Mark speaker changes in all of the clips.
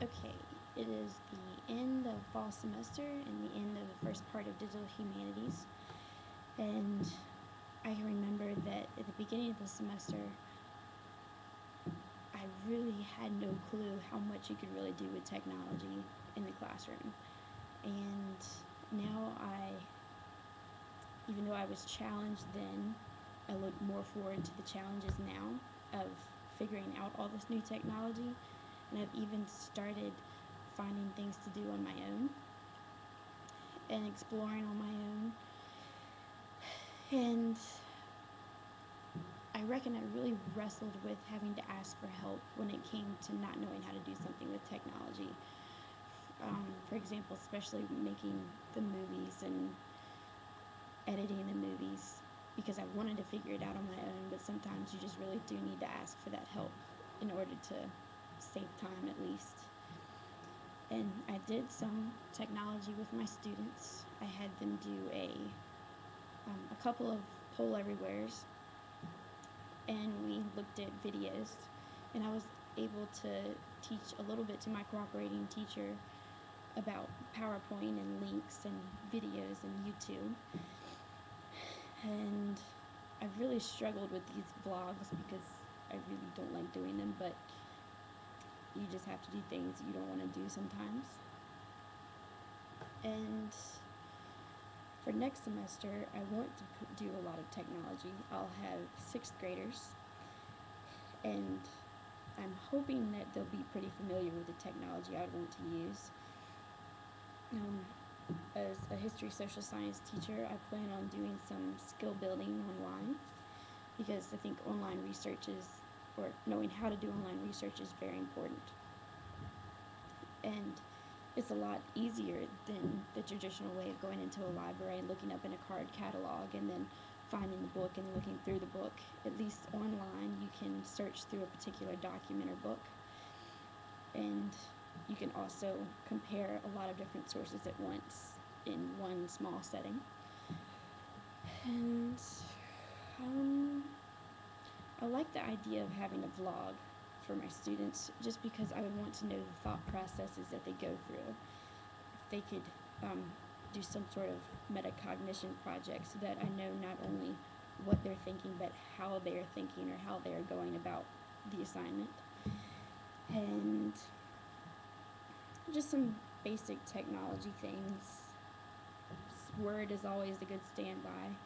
Speaker 1: Okay, it is the end of fall semester and the end of the first part of Digital Humanities. And I remember that at the beginning of the semester, I really had no clue how much you could really do with technology in the classroom. And now even though I was challenged then, I look more forward to the challenges now of figuring out all this new technology. And I've even started finding things to do on my own and exploring on my own. And I reckon I really wrestled with having to ask for help when it came to not knowing how to do something with technology. For example, especially making the movies and editing the movies, because I wanted to figure it out on my own, but sometimes you just really do need to ask for that help in order to save time at least. And I did some technology with my students. I had them do a couple of poll everywheres, and we looked at videos, and I was able to teach a little bit to my cooperating teacher about PowerPoint and links and videos and YouTube. And I've really struggled with these vlogs because I really don't like doing them, but you just have to do things you don't want to do sometimes. And for next semester, I want to do a lot of technology. I'll have 6th graders, and I'm hoping that they'll be pretty familiar with the technology I would want to use. As a history social science teacher, I plan on doing some skill building online, because I think online research or knowing how to do online research is very important. And it's a lot easier than the traditional way of going into a library and looking up in a card catalog and then finding the book and looking through the book. At least online, you can search through a particular document or book, and you can also compare a lot of different sources at once in one small setting. And I like the idea of having a vlog for my students, just because I would want to know the thought processes that they go through. If they could do some sort of metacognition project, so that I know not only what they're thinking, but how they're thinking or how they're going about the assignment. And just some basic technology things. Word is always a good standby.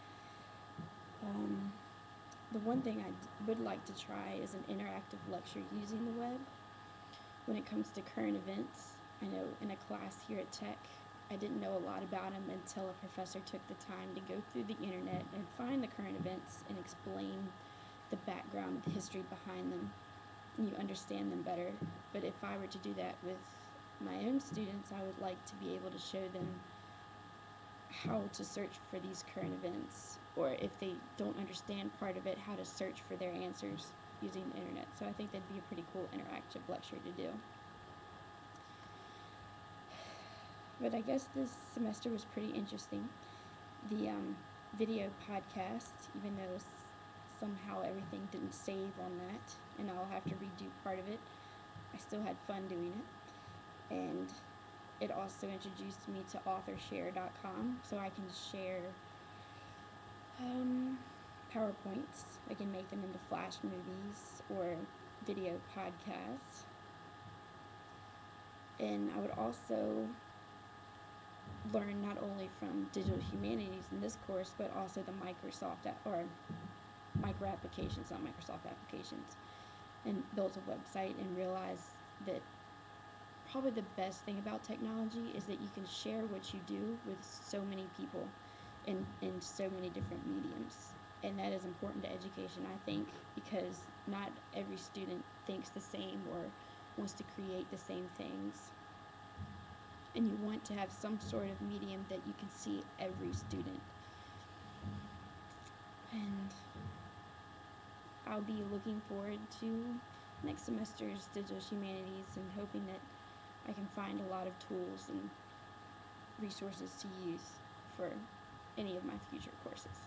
Speaker 1: The one thing I would like to try is an interactive lecture using the web. When it comes to current events, I know in a class here at Tech, I didn't know a lot about them until a professor took the time to go through the internet and find the current events and explain the background, the history behind them, and you understand them better. But if I were to do that with my own students, I would like to be able to show them how to search for these current events, or if they don't understand part of it, how to search for their answers using the internet. So I think that'd be a pretty cool interactive lecture to do. But I guess this semester was pretty interesting. The video podcast, even though somehow everything didn't save on that, and I'll have to redo part of it, I still had fun doing it. And it also introduced me to authorshare.com, so I can share PowerPoints. I can make them into flash movies or video podcasts. And I would also learn not only from Digital Humanities in this course, but also the micro applications, not Microsoft applications, and build a website and realize that probably the best thing about technology is that you can share what you do with so many people in so many different mediums. And that is important to education, I think, because not every student thinks the same or wants to create the same things. And you want to have some sort of medium that you can see every student. And I'll be looking forward to next semester's Digital Humanities and hoping that I can find a lot of tools and resources to use for any of my future courses.